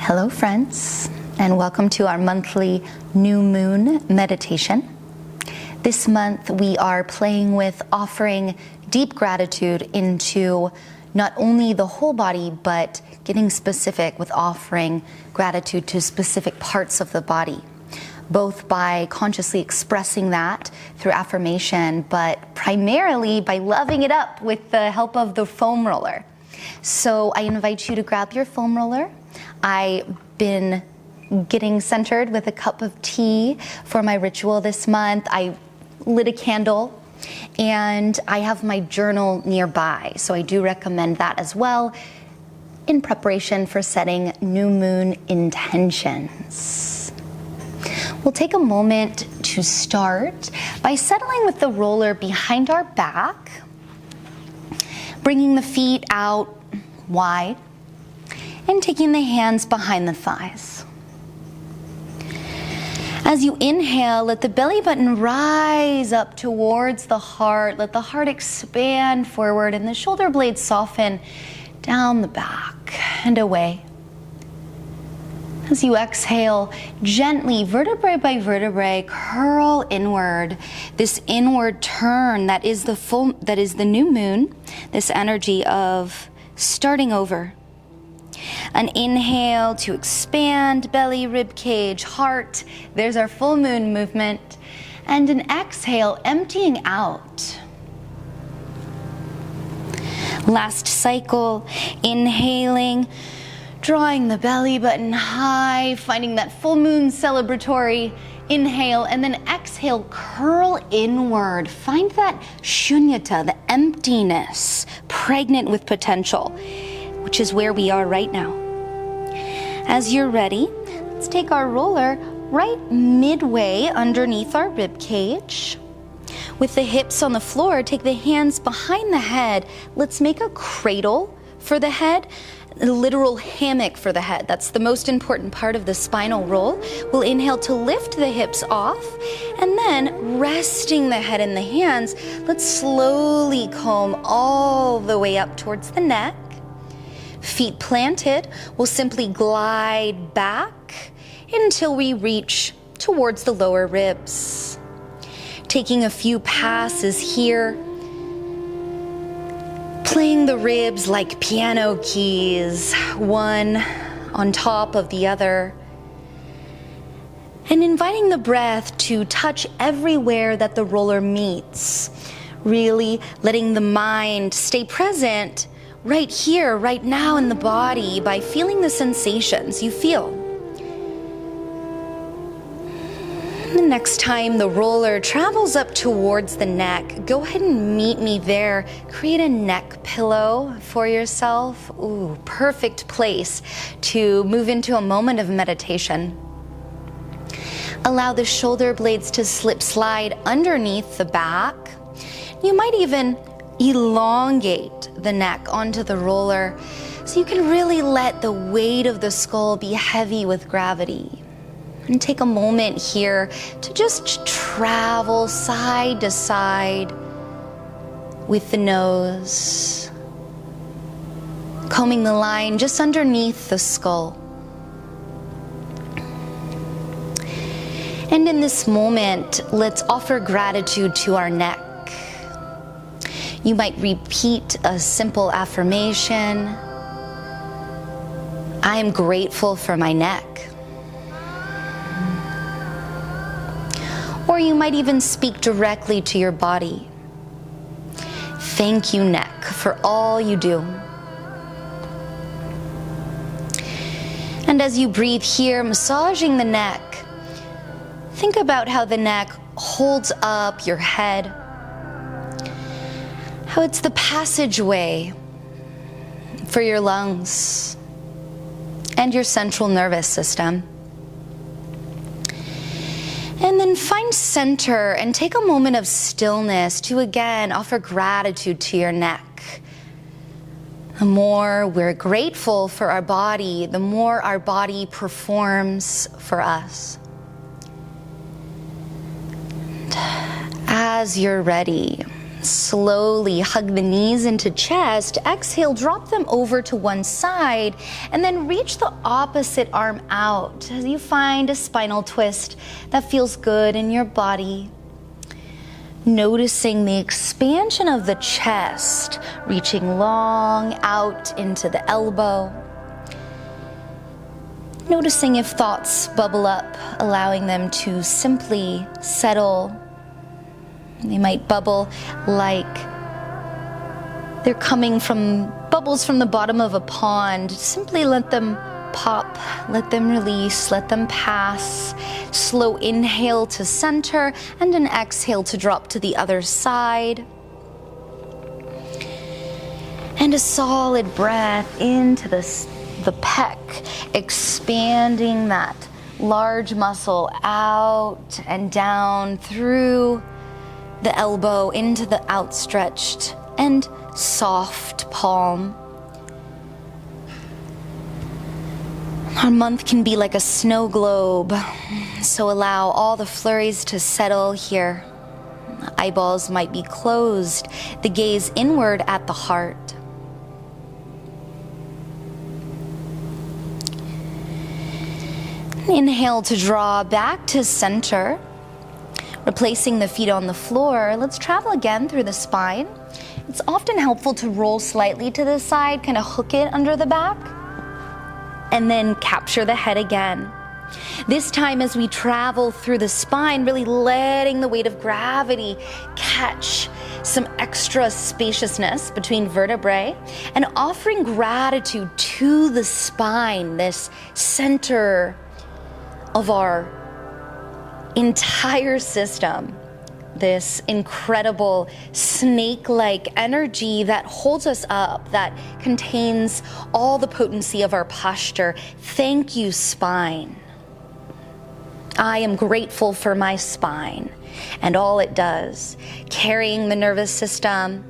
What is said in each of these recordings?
Hello friends, and welcome to our monthly new moon meditation. This month we are playing with offering deep gratitude into not only the whole body, but getting specific with offering gratitude to specific parts of the body, both by consciously expressing that through affirmation, but primarily by loving it up with the help of the foam roller. So I invite you to grab your foam roller. I've been getting centered with a cup of tea for my ritual this month. I lit a candle and I have my journal nearby. So I do recommend that as well in preparation for setting new moon intentions. We'll take a moment to start by settling with the roller behind our back, bringing the feet out wide, and taking the hands behind the thighs. As you inhale, let the belly button rise up towards the heart. Let the heart expand forward and the shoulder blades soften down the back and away. As you exhale, gently, vertebrae by vertebrae, curl inward. This inward turn that is the new moon, this energy of starting over. An inhale to expand belly, rib cage, heart. There's our full moon movement. And an exhale, emptying out. Last cycle, inhaling, drawing the belly button high, finding that full moon celebratory inhale, and then exhale, curl inward. Find that shunyata, the emptiness, pregnant with potential, which is where we are right now. As you're ready, let's take our roller right midway underneath our rib cage. With the hips on the floor, take the hands behind the head. Let's make a cradle for the head, a literal hammock for the head. That's the most important part of the spinal roll. We'll inhale to lift the hips off, and then resting the head in the hands, let's slowly comb all the way up towards the neck. Feet planted, we'll simply glide back until we reach towards the lower ribs. Taking a few passes here, playing the ribs like piano keys, one on top of the other, and inviting the breath to touch everywhere that the roller meets, really letting the mind stay present right here, right now in the body by feeling the sensations you feel. The next time the roller travels up towards the neck, go ahead and meet me there. Create a neck pillow for yourself. Ooh, perfect place to move into a moment of meditation. Allow the shoulder blades to slide underneath the back. You might even elongate the neck onto the roller so you can really let the weight of the skull be heavy with gravity. And take a moment here to just travel side to side with the nose, combing the line just underneath the skull. And in this moment, let's offer gratitude to our neck. You might repeat a simple affirmation. I am grateful for my neck. Or you might even speak directly to your body. Thank you, neck, for all you do. And as you breathe here, massaging the neck, think about how the neck holds up your head, how it's the passageway for your lungs and your central nervous system. And then find center and take a moment of stillness to again offer gratitude to your neck. The more we're grateful for our body, the more our body performs for us. And as you're ready, Slowly hug the knees into chest. Exhale, drop them over to one side, and then reach the opposite arm out as you find a spinal twist that feels good in your body. Noticing the expansion of the chest, reaching long out into the elbow. Noticing if thoughts bubble up, allowing them to simply settle. They might bubble like they're coming from bubbles from the bottom of a pond. Simply let them pop, let them release, let them pass. Slow inhale to center and an exhale to drop to the other side. And a solid breath into the pec, expanding that large muscle out and down through the elbow into the outstretched and soft palm. Our month can be like a snow globe, so allow all the flurries to settle here. Eyeballs might be closed, the gaze inward at the heart. Inhale to draw back to center. Replacing the feet on the floor, let's travel again through the spine. It's often helpful to roll slightly to the side, kind of hook it under the back, and then capture the head again. This time as we travel through the spine, really letting the weight of gravity catch some extra spaciousness between vertebrae and offering gratitude to the spine, this center of our entire system, this incredible snake-like energy that holds us up, that contains all the potency of our posture. Thank you, spine. I am grateful for my spine and all it does, carrying the nervous system,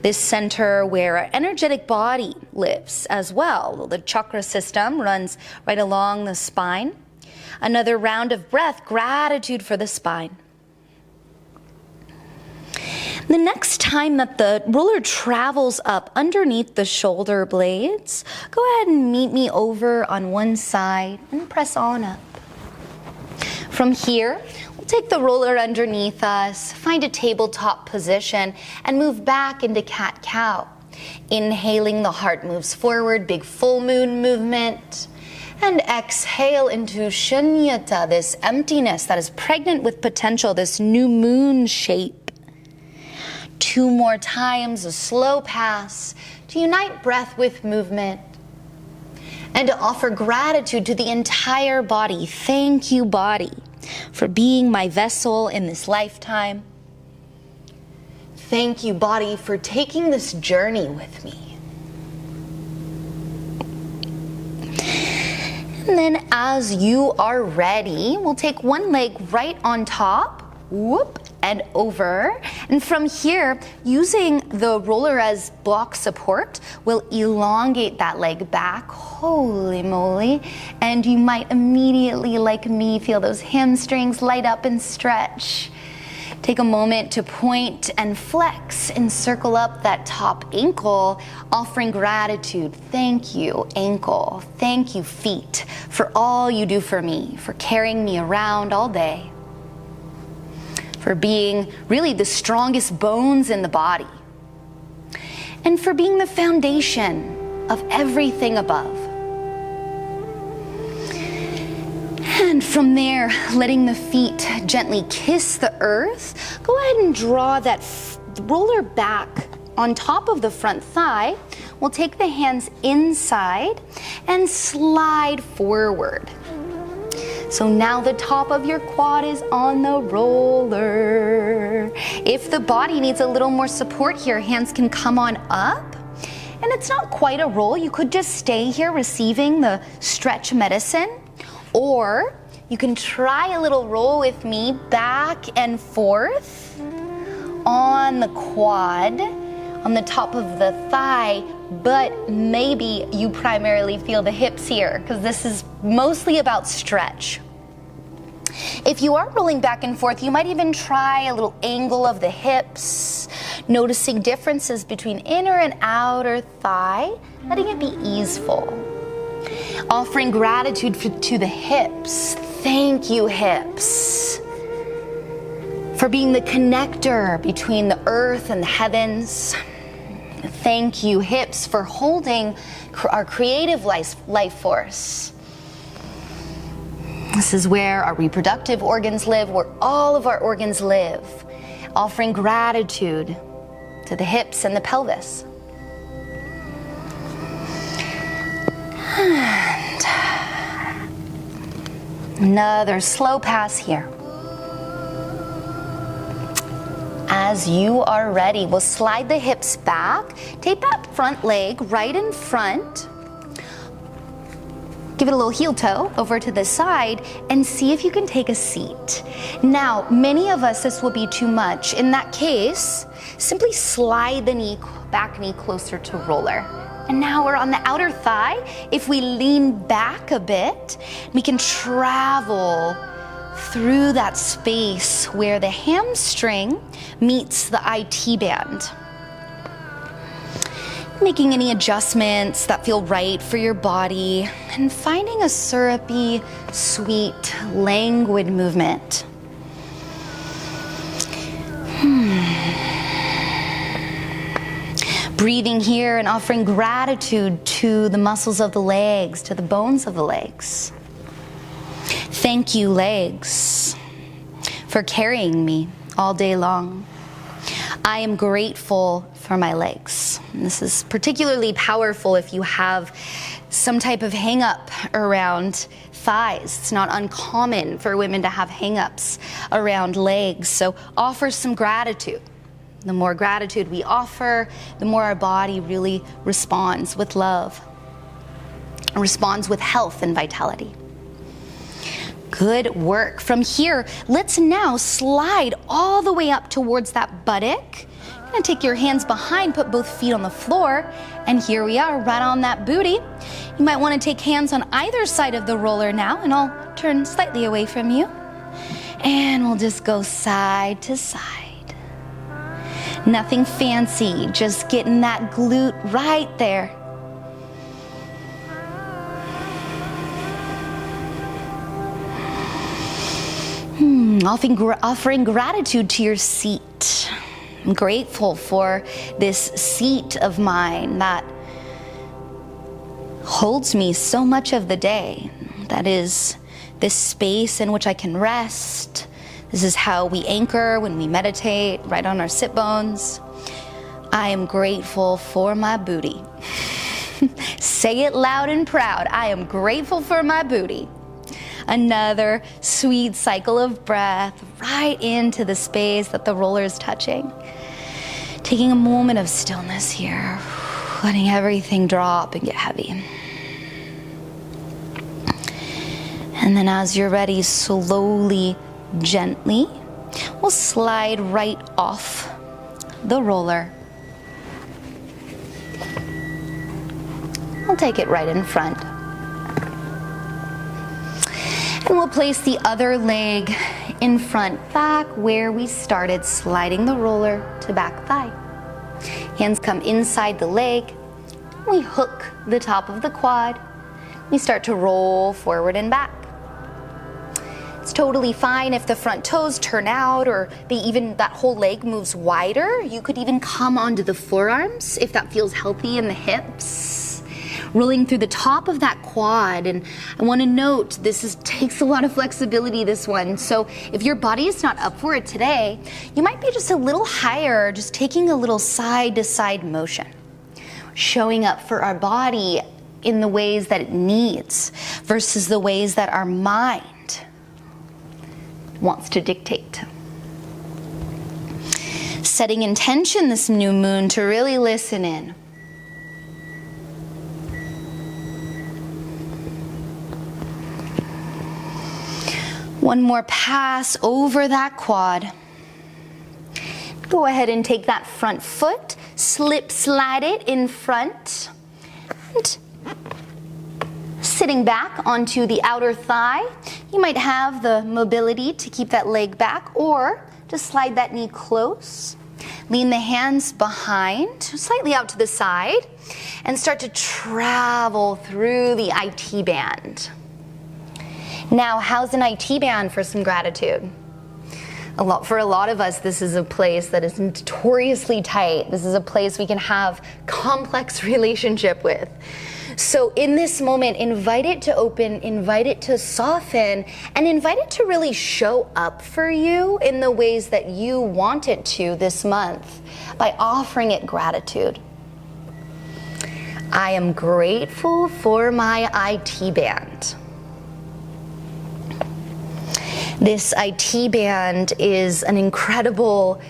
this center where our energetic body lives as well. The chakra system runs right along the spine. Another round of breath, gratitude for the spine. The next time that the roller travels up underneath the shoulder blades, go ahead and meet me over on one side and press on up. From here, we'll take the roller underneath us, find a tabletop position, and move back into cat-cow. Inhaling, the heart moves forward, big full moon movement. And exhale into shunyata, this emptiness that is pregnant with potential, this new moon shape. 2 more times, a slow pass to unite breath with movement and to offer gratitude to the entire body. Thank you, body, for being my vessel in this lifetime. Thank you, body, for taking this journey with me. And then as you are ready, we'll take one leg right on top, whoop, and over. And from here, using the roller as block support, we'll elongate that leg back, holy moly. And you might immediately, like me, feel those hamstrings light up and stretch. Take a moment to point and flex and circle up that top ankle, offering gratitude. Thank you, ankle. Thank you, feet, for all you do for me, for carrying me around all day, for being really the strongest bones in the body, and for being the foundation of everything above. And from there, letting the feet gently kiss the earth, go ahead and draw that roller back on top of the front thigh. We'll take the hands inside and slide forward. So now the top of your quad is on the roller. If the body needs a little more support here, hands can come on up. And it's not quite a roll. You could just stay here receiving the stretch medicine. Or you can try a little roll with me back and forth on the quad, on the top of the thigh, but maybe you primarily feel the hips here because this is mostly about stretch. If you are rolling back and forth, you might even try a little angle of the hips, noticing differences between inner and outer thigh, letting it be easeful. Offering gratitude to the hips. Thank you, hips, for being the connector between the earth and the heavens. Thank you, hips, for holding our creative life force. This is where our reproductive organs live, where all of our organs live. Offering gratitude to the hips and the pelvis. And another slow pass here. As you are ready, we'll slide the hips back. Take that front leg right in front. Give it a little heel toe over to the side and see if you can take a seat. Now, many of us, this will be too much. In that case, simply slide the back knee closer to roller. And now we're on the outer thigh. If we lean back a bit, we can travel through that space where the hamstring meets the IT band. Making any adjustments that feel right for your body and finding a syrupy, sweet, languid movement. Breathing here and offering gratitude to the muscles of the legs, to the bones of the legs. Thank you, legs, for carrying me all day long. I am grateful for my legs. And this is particularly powerful if you have some type of hang-up around thighs. It's not uncommon for women to have hang-ups around legs. So offer some gratitude. The more gratitude we offer, the more our body really responds with love, responds with health and vitality. Good work. From here, let's now slide all the way up towards that buttock. You're gonna take your hands behind, put both feet on the floor, and here we are, right on that booty. You might wanna take hands on either side of the roller now, and I'll turn slightly away from you. And we'll just go side to side. Nothing fancy, just getting that glute right there. Offering gratitude to your seat. I'm grateful for this seat of mine that holds me so much of the day. That is this space in which I can rest. This is how we anchor when we meditate, right on our sit bones. I am grateful for my booty. Say it loud and proud. I am grateful for my booty. Another sweet cycle of breath right into the space that the roller is touching. Taking a moment of stillness here, letting everything drop and get heavy. And then as you're ready, slowly, gently, we'll slide right off the roller. We'll take it right in front. And we'll place the other leg in front, back where we started, sliding the roller to back thigh. Hands come inside the leg. We hook the top of the quad. We start to roll forward and back. It's totally fine if the front toes turn out or even that whole leg moves wider. You could even come onto the forearms if that feels healthy in the hips. Rolling through the top of that quad. And I want to note, this takes a lot of flexibility, this one. So if your body is not up for it today, you might be just a little higher, just taking a little side to side motion. Showing up for our body in the ways that it needs versus the ways that our mind wants to dictate. Setting intention this new moon to really listen in. One more pass over that quad. Go ahead and take that front foot, slip slide it in front, and sitting back onto the outer thigh, You might have the mobility to keep that leg back or just slide that knee close. Lean the hands behind, slightly out to the side, and start to travel through the IT band. Now, how's an IT band for some gratitude? For a lot of us, this is a place that is notoriously tight. This is a place we can have complex relationship with. So in this moment, invite it to open, invite it to soften, and invite it to really show up for you in the ways that you want it to this month by offering it gratitude. I am grateful for my IT band. This IT band is an incredible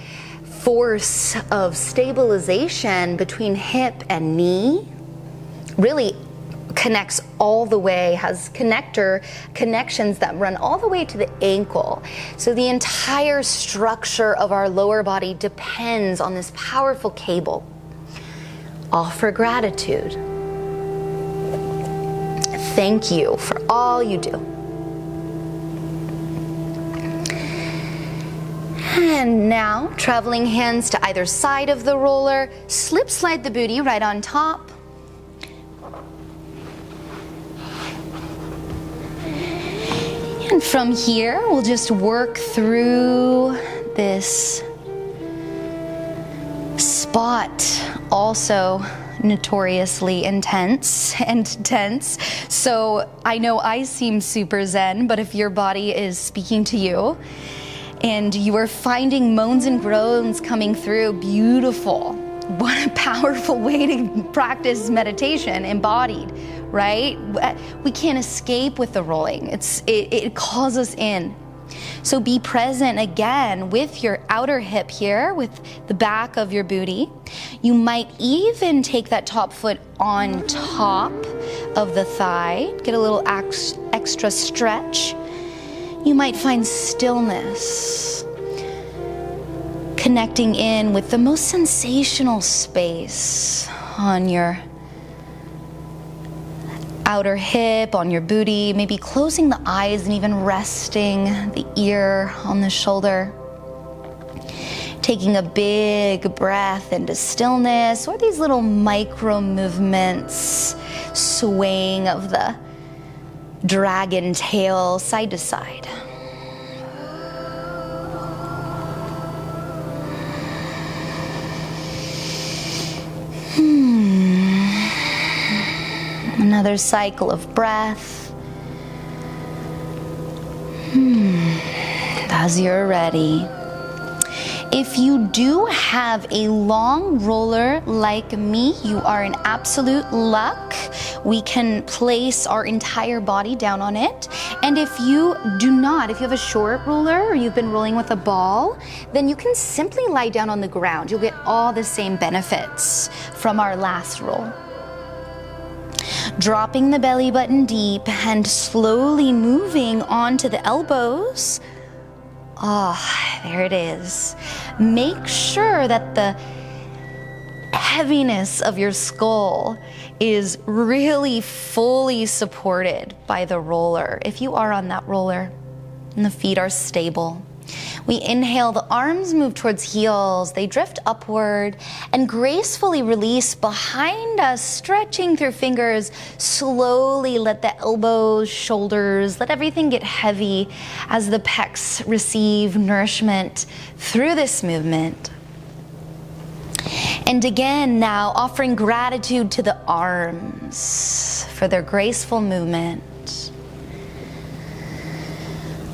force of stabilization between hip and knee. Really connects all the way, has connections that run all the way to the ankle. So the entire structure of our lower body depends on this powerful cable. Offer gratitude. Thank you for all you do. And now, traveling hands to either side of the roller, slip slide the booty right on top. And from here, we'll just work through this spot, also notoriously intense and tense. So I know I seem super zen, but if your body is speaking to you and you are finding moans and groans coming through, beautiful. What a powerful way to practice meditation embodied, right? We can't escape with the rolling. It calls us in. So be present again with your outer hip here, with the back of your booty. You might even take that top foot on top of the thigh, get a little extra stretch. You might find stillness, connecting in with the most sensational space on your outer hip, on your booty, maybe closing the eyes and even resting the ear on the shoulder. Taking a big breath into stillness, or these little micro movements, swaying of the dragon tail side to side. Another cycle of breath. As you're ready. If you do have a long roller like me, you are in absolute luck. We can place our entire body down on it. And if you do not, if you have a short roller or you've been rolling with a ball, then you can simply lie down on the ground. You'll get all the same benefits from our last roll. Dropping the belly button deep and slowly moving onto the elbows. There it is. Make sure that the heaviness of your skull is really fully supported by the roller. If you are on that roller and the feet are stable. We inhale, the arms move towards heels, they drift upward and gracefully release behind us, stretching through fingers. Slowly let the elbows, shoulders, let everything get heavy as the pecs receive nourishment through this movement. And again now, offering gratitude to the arms for their graceful movement.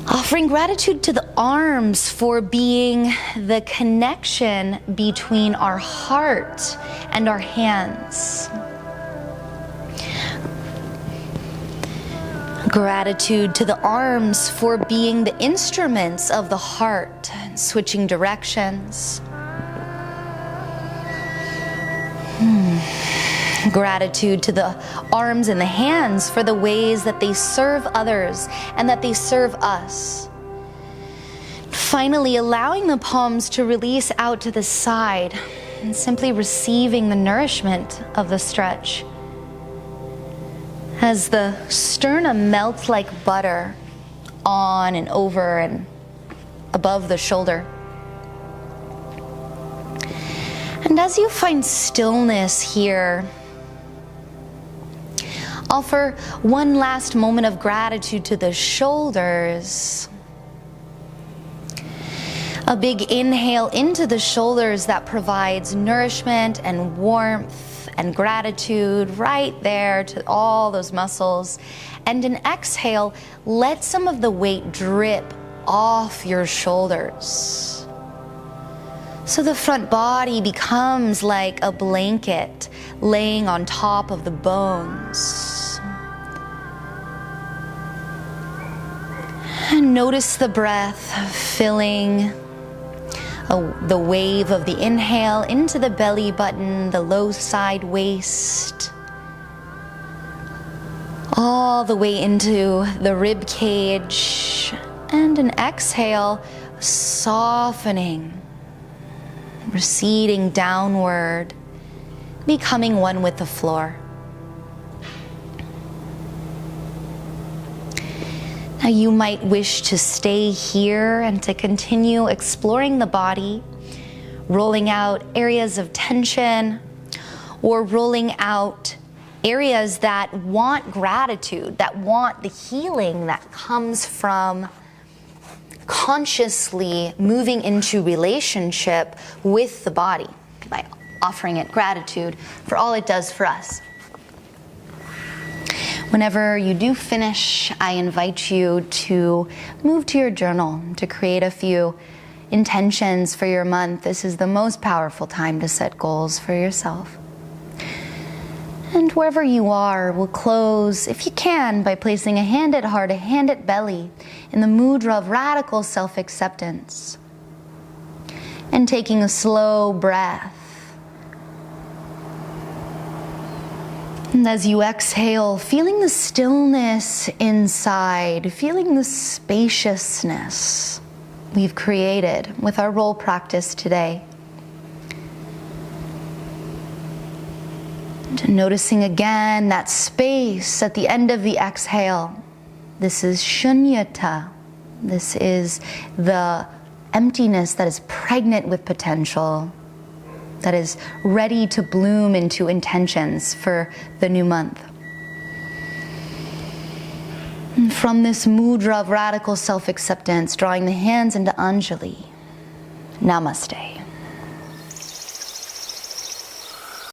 Offering gratitude to the arms for being the connection between our heart and our hands. Gratitude to the arms for being the instruments of the heart and switching directions. Gratitude to the arms and the hands for the ways that they serve others and that they serve us. Finally, allowing the palms to release out to the side and simply receiving the nourishment of the stretch. As the sternum melts like butter on and over and above the shoulder. And as you find stillness here, offer one last moment of gratitude to the shoulders. A big inhale into the shoulders that provides nourishment and warmth and gratitude right there to all those muscles. And an exhale, let some of the weight drip off your shoulders. So the front body becomes like a blanket laying on top of the bones. And notice the breath filling the wave of the inhale into the belly button, the low side waist, all the way into the rib cage, and an exhale, softening, receding downward, becoming one with the floor. Now you might wish to stay here and to continue exploring the body, rolling out areas of tension or rolling out areas that want gratitude, that want the healing that comes from consciously moving into relationship with the body by offering it gratitude for all it does for us. Whenever you do finish, I invite you to move to your journal to create a few intentions for your month. This is the most powerful time to set goals for yourself. And wherever you are, we'll close, if you can, by placing a hand at heart, a hand at belly, in the mudra of radical self-acceptance. And taking a slow breath. And as you exhale, feeling the stillness inside, feeling the spaciousness we've created with our role practice today. Noticing again that space at the end of the exhale. This is shunyata. This is the emptiness that is pregnant with potential, that is ready to bloom into intentions for the new month. And from this mudra of radical self-acceptance, drawing the hands into Anjali. Namaste.